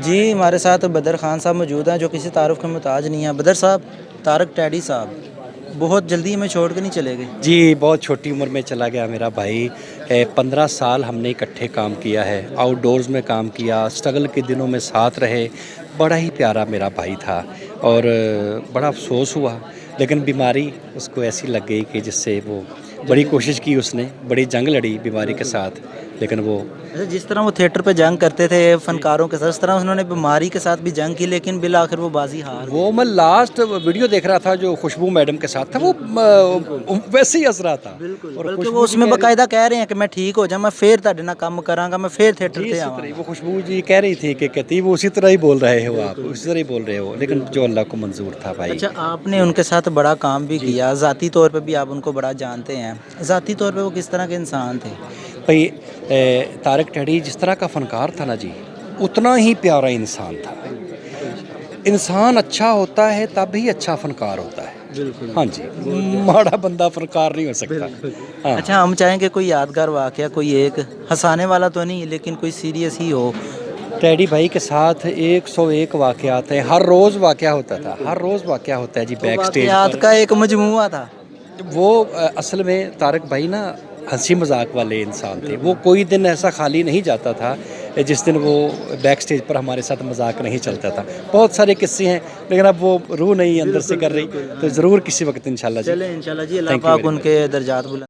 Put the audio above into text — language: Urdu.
جی ہمارے ساتھ بدر خان صاحب موجود ہیں جو کسی تعارف کے محتاج نہیں ہیں۔ بدر صاحب، طارق ٹیڈی صاحب بہت جلدی ہمیں چھوڑ کے نہیں چلے گئے۔ جی بہت چھوٹی عمر میں چلا گیا میرا بھائی۔ 15 سال ہم نے اکٹھے کام کیا ہے، آؤٹ ڈورز میں کام کیا، اسٹرگل کے دنوں میں ساتھ رہے۔ بڑا ہی پیارا میرا بھائی تھا اور بڑا افسوس ہوا، لیکن بیماری اس کو ایسی لگ گئی کہ جس سے وہ بڑی کوشش کی، اس نے بڑی جنگ لڑی بیماری کے ساتھ، لیکن وہ جس طرح وہ تھیٹر پہ جنگ کرتے تھے فنکاروں کے ساتھ، اس طرح انہوں نے بیماری کے ساتھ بھی جنگ کی، لیکن بالآخر وہ بازی ہار گئے۔ وہ میں لاسٹ ویڈیو دیکھ رہا تھا جو خوشبو میڈم کے ساتھ تھا، وہ ویسے ہی ہنس رہا تھا۔ اور بلکہ خوشبو وہ اس جی میں کہہ رہی- باقاعدہ کہہ رہے ہیں کہ میں ٹھیک ہو جاؤں، میں پھر تہاڈے نال کام کراں گا، میں پھر تھیٹر جی تے اسی آواں طرح وہ خوشبو جی کہہ رہی تھی کہ کہتی وہ اسی طرح ہی بول رہے ہو، آپ اسی طرح ہی بول رہے ہو، لیکن جو اللہ کو منظور تھا بھائی۔ اچھا، آپ نے ان کے ساتھ بڑا کام بھی کیا، ذاتی طور پہ بھی آپ ان کو بڑا جانتے ہیں۔ ذاتی طور پہ وہ کس طرح کے انسان تھے؟ بھائی طارق ٹیڈی جس طرح کا فنکار تھا نا جی، اتنا ہی پیارا انسان تھا۔ انسان اچھا ہوتا ہے تب ہی اچھا فنکار ہوتا ہے۔ بالکل ہاں جی، ماڑا بندہ فنکار نہیں ہو سکتا۔ ہاں اچھا، ہم چاہیں کہ کوئی یادگار واقعہ، کوئی ایک ہنسانے والا تو نہیں لیکن کوئی سیریس ہی ہو۔ ٹیڈی بھائی کے ساتھ 101 واقعات ہیں، ہر روز واقعہ ہوتا تھا، ہر روز واقعہ ہوتا ہے جی تو بیک سٹیج واقعات پر۔ کا ایک مجموعہ تھا۔ وہ اصل میں طارق بھائی نا ہنسی مذاق والے انسان تھے، وہ کوئی دن ایسا خالی نہیں جاتا تھا جس دن وہ بیک سٹیج پر ہمارے ساتھ مذاق نہیں چلتا تھا۔ بہت سارے قصے ہیں، لیکن اب وہ روح نہیں اندر سے کر رہی، تو ضرور کسی وقت انشاءاللہ جی۔ چلیں انشاءاللہ جی، اللہ Thank you پاک very ان much. کے درجات بلند